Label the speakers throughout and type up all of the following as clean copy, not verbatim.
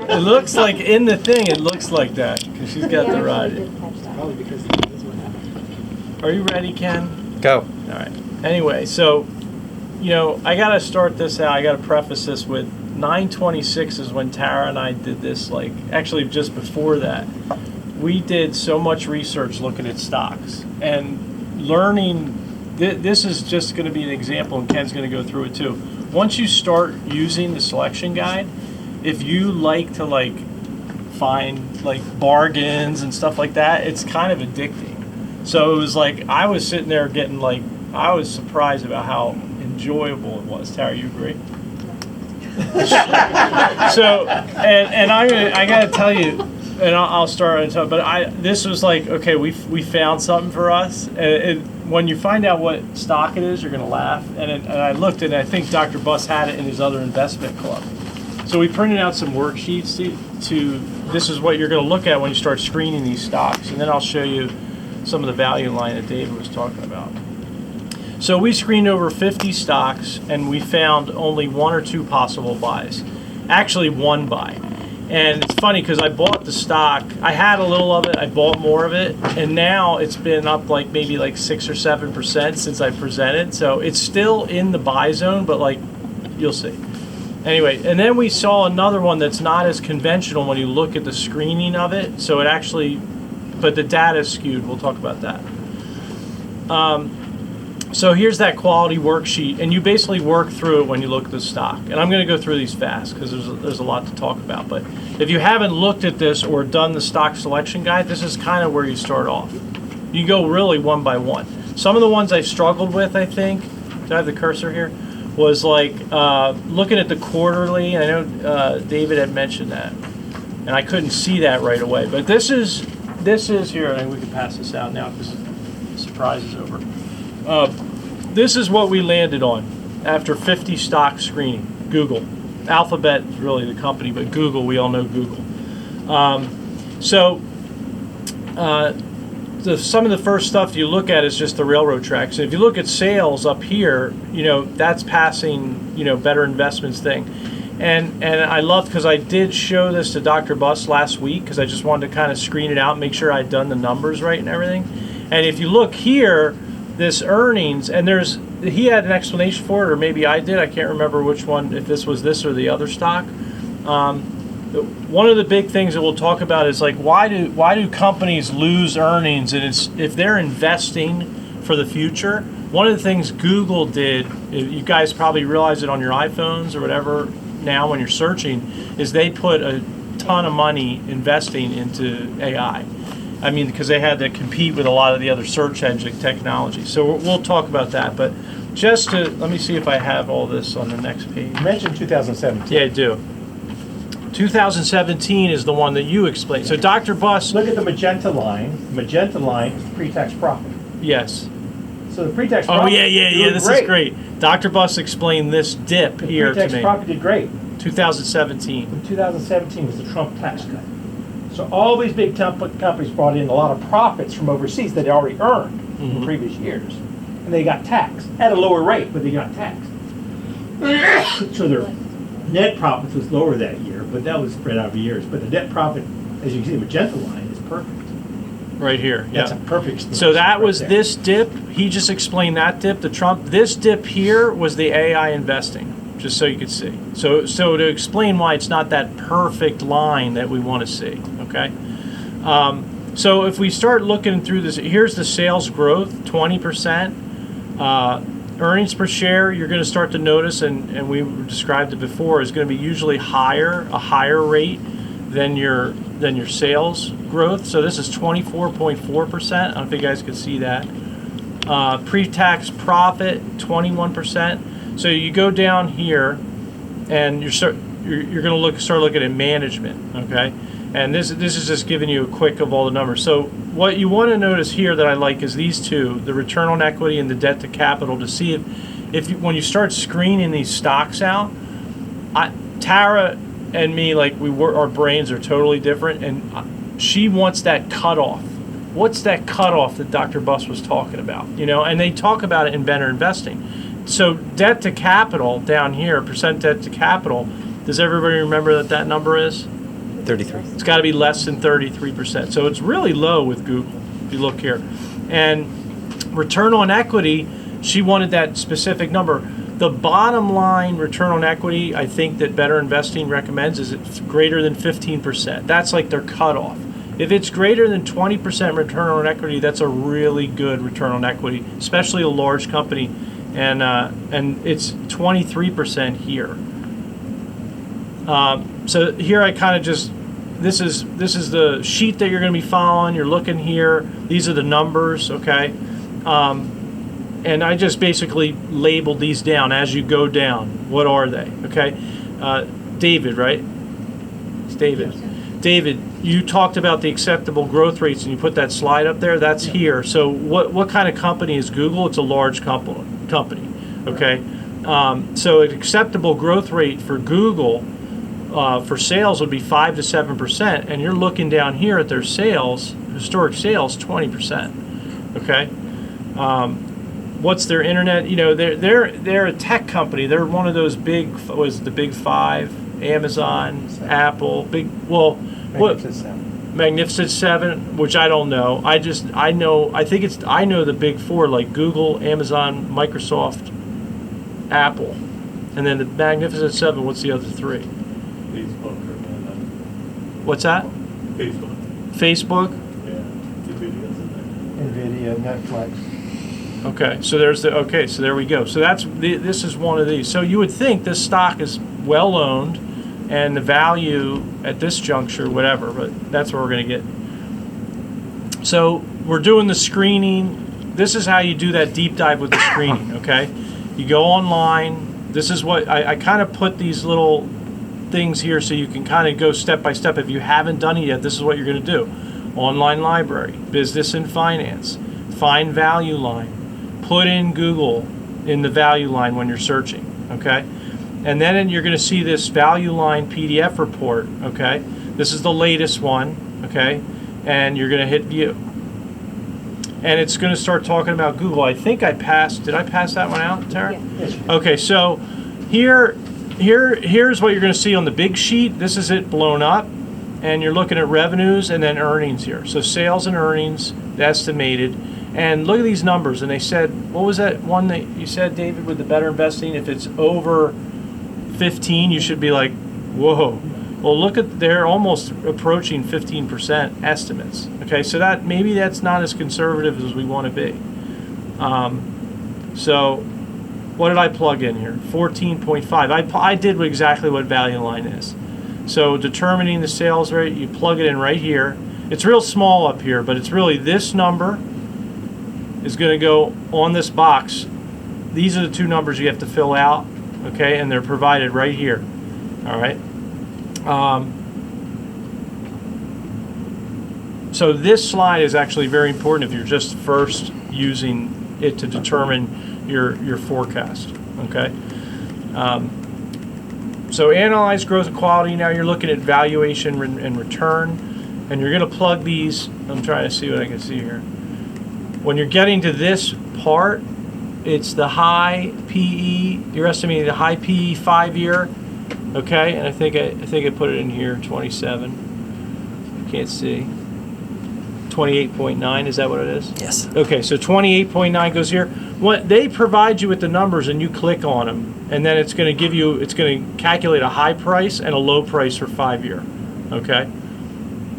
Speaker 1: It looks like in the thing, it looks like that because she's got the ride.
Speaker 2: Probably because this is what happened.
Speaker 1: Are you ready, Ken?
Speaker 3: Go.
Speaker 1: All right. Anyway, so, I got to start this out. I got to preface this with 9/26 is when Tara and I did this, actually just before that. We did so much research looking at stocks and learning. This is just going to be an example, and Ken's going to go through it too. Once you start using the selection guide, if you like to find bargains and stuff like that, it's kind of addicting. So it was I was sitting there getting I was surprised about how enjoyable it was. Tara, you agree? So, and I got to tell you, and I'll start on top. But this was okay. We found something for us. And when you find out what stock it is, you're gonna laugh. And I looked, and I think Dr. Buss had it in his other investment club. So we printed out some worksheets to this is what you're gonna look at when you start screening these stocks, and then I'll show you some of the value line that David was talking about. So we screened over 50 stocks, and we found only one or two possible buys. Actually, one buy. And it's funny because I bought the stock. I had a little of it. I bought more of it, and now it's been up maybe 6 or 7% since I presented. So it's still in the buy zone, but you'll see. Anyway, and then we saw another one that's not as conventional when you look at the screening of it. So it actually, but the data is skewed. We'll talk about that. So here's that quality worksheet, and you basically work through it when you look at the stock. And I'm going to go through these fast because there's a lot to talk about. But if you haven't looked at this or done the stock selection guide, this is kind of where you start off. You go really one by one. Some of the ones I struggled with, I think, do I have the cursor here, was looking at the quarterly. I know David had mentioned that, and I couldn't see that right away. But this is here, and we can pass this out now because the surprise is over. This is what we landed on after 50 stock screening. Google. Alphabet is really the company, but Google, we all know Google. Some of the first stuff you look at is just the railroad tracks. So if you look at sales up here, that's passing, Better Investments thing. And I loved, because I did show this to Dr. Buss last week, because I just wanted to kind of screen it out and make sure I'd done the numbers right and everything. And if you look here, this earnings, and he had an explanation for it, or maybe I did. I can't remember which one, if this was this or the other stock. One of the big things that we'll talk about is why do companies lose earnings, and if they're investing for the future. One of the things Google did, you guys probably realize it on your iPhones or whatever now when you're searching, is they put a ton of money investing into AI. I mean, because they had to compete with a lot of the other search engine technology. So we'll talk about that. But just let me see if I have all this on the next page.
Speaker 3: You mentioned 2017.
Speaker 1: Yeah, I do. 2017 is the one that you explained. So Dr. Buss.
Speaker 3: Look at the magenta line. The magenta line is pre-tax profit.
Speaker 1: Yes.
Speaker 3: So the pre-tax profit.
Speaker 1: Oh, yeah. This is great. Dr. Buss explained this dip here to me.
Speaker 3: The pre-tax profit did great.
Speaker 1: 2017.
Speaker 3: In 2017 was the Trump tax cut. So all these big companies brought in a lot of profits from overseas that they already earned in previous years. And they got taxed at a lower rate, but they got taxed. So their net profits was lower that year, but that was spread out over years. But the net profit, as you can see, the magenta line is perfect.
Speaker 1: Right here, yeah.
Speaker 3: That's a perfect.
Speaker 1: So that was this dip. He just explained that dip, the Trump. This dip here was the AI investing, just so you could see. So to explain why it's not that perfect line that we want to see, okay? So if we start looking through this, here's the sales growth, 20%. Earnings per share, you're going to start to notice, and we described it before, is going to be usually a higher rate than your sales growth. So this is 24.4%. I don't know if you guys could see that. Pre-tax profit, 21%. So you go down here, and you're going to start looking at management, okay? And this is just giving you a quick of all the numbers. So what you want to notice here that I like is these two, the return on equity and the debt to capital, to see when you start screening these stocks out, Tara and me, our brains are totally different, and she wants that cutoff. What's that cutoff that Dr. Buss was talking about? And they talk about it in Better Investing. So debt to capital down here, percent debt to capital, does everybody remember that number is?
Speaker 4: 33.
Speaker 1: It's got to be less than 33%. So it's really low with Google, if you look here. And return on equity, she wanted that specific number. The bottom line return on equity, I think that Better Investing recommends is it's greater than 15%. That's like their cutoff. If it's greater than 20% return on equity, that's a really good return on equity, especially a large company. And it's 23% here. So here I kind of just, this is the sheet that you're going to be following. You're looking here. These are the numbers, okay? And I just basically labeled these down as you go down. What are they, okay? David, right? It's David.
Speaker 2: Yes.
Speaker 1: David, you talked about the acceptable growth rates, and you put that slide up there. That's here. So what kind of company is Google? It's a large company, okay? So an acceptable growth rate for Google for sales would be 5 to 7%, and you're looking down here at their sales, historic sales, 20%, okay? What's their internet? You know, they're a tech company. They're one of those big, was the big five, Amazon, Apple,
Speaker 3: Magnificent Seven.
Speaker 1: Magnificent Seven, which I don't know. I know the big four, like Google, Amazon, Microsoft, Apple, and then the Magnificent Seven. What's the other three?
Speaker 5: Facebook or
Speaker 1: What's that?
Speaker 5: Facebook.
Speaker 1: Facebook.
Speaker 5: Yeah. NVIDIA's in there.
Speaker 3: NVIDIA, Netflix.
Speaker 1: Okay, so so there we go. So this is one of these. So you would think this stock is well owned, and the value at this juncture, whatever. But that's what we're going to get. So we're doing the screening. This is how you do that deep dive with the screening. Okay, you go online. This is what I kind of put these little things here so you can kind of go step by step. If you haven't done it yet, this is what you're going to do. Online library, business and finance, find value line. Put in Google in the value line when you're searching, okay? And then you're going to see this value line PDF report, okay? This is the latest one, okay? And you're going to hit view. And it's going to start talking about Google. I think did I pass that one out, Tara?
Speaker 2: Yeah.
Speaker 1: Okay, so here's what you're going to see on the big sheet. This is it blown up. And you're looking at revenues and then earnings here. So sales and earnings, estimated. And look at these numbers. And they said, what was that one that you said, David, with the Better Investing? If it's over 15, you should be like, whoa. Well, look at, they're almost approaching 15% estimates. Okay, so maybe that's not as conservative as we want to be. So what did I plug in here? 14.5. I did exactly what value line is. So determining the sales rate, you plug it in right here. It's real small up here, but it's really this number is going to go on this box. These are the two numbers you have to fill out, okay, and they're provided right here. All right. So this slide is actually very important if you're just first using it to determine your forecast, okay. So analyze growth and quality. Now you're looking at valuation and return, and you're going to plug these. I'm trying to see what I can see here. When you're getting to this part, it's the high PE. You're estimating the high PE 5-year, okay? And I think I put it in here, 27. You can't see. 28.9. Is that what it is?
Speaker 4: Yes.
Speaker 1: Okay, so 28.9 goes here. What they provide you with the numbers, and you click on them, and then it's going to calculate a high price and a low price for 5-year. Okay.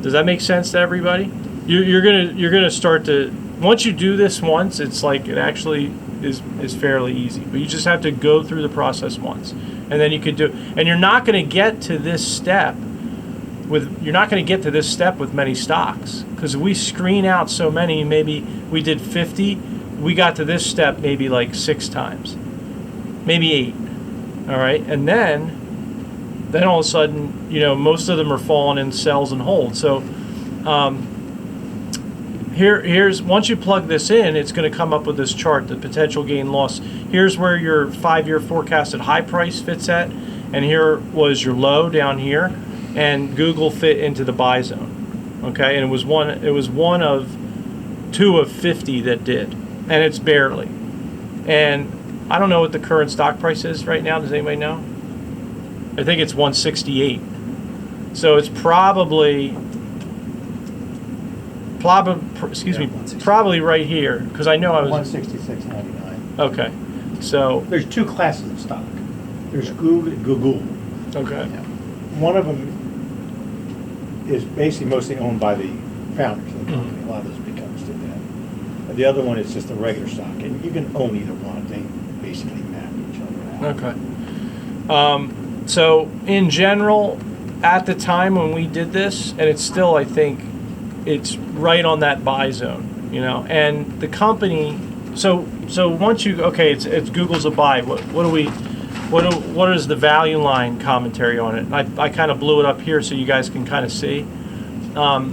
Speaker 1: Does that make sense to everybody? You're gonna start to, once you do this once, it's like it actually is fairly easy. But you just have to go through the process once, and then you could do. And you're not going to get to this step with many stocks, because we screen out so many. Maybe we did 50. We got to this step maybe like 6 times, maybe 8. All right, and then all of a sudden, most of them are falling in sells and holds. So here's once you plug this in, it's going to come up with this chart, the potential gain loss. Here's where your 5-year forecasted high price fits at, and here was your low down here, and Google fit into the buy zone. Okay, and it was one of 2 of 50 that did, and it's barely. And I don't know what the current stock price is right now. Does anybody know? I think it's 168. So it's probably, excuse me,
Speaker 2: 166.
Speaker 1: probably right here, because I know I was,
Speaker 3: 166.99.
Speaker 1: okay, so,
Speaker 3: There's two classes of stock. There's Google.
Speaker 1: okay,
Speaker 3: One of them is basically mostly owned by the founders of the company. A lot of those becomes to them. And the other one is just a regular stock, and you can own either one. They basically map each other out.
Speaker 1: okay. So in general, at the time when we did this, and it's still, I think, it's right on that buy zone, you know, and the company, so once you, okay, it's Google's a buy, what is the value line commentary on it? I kind of blew it up here so you guys can kind of see.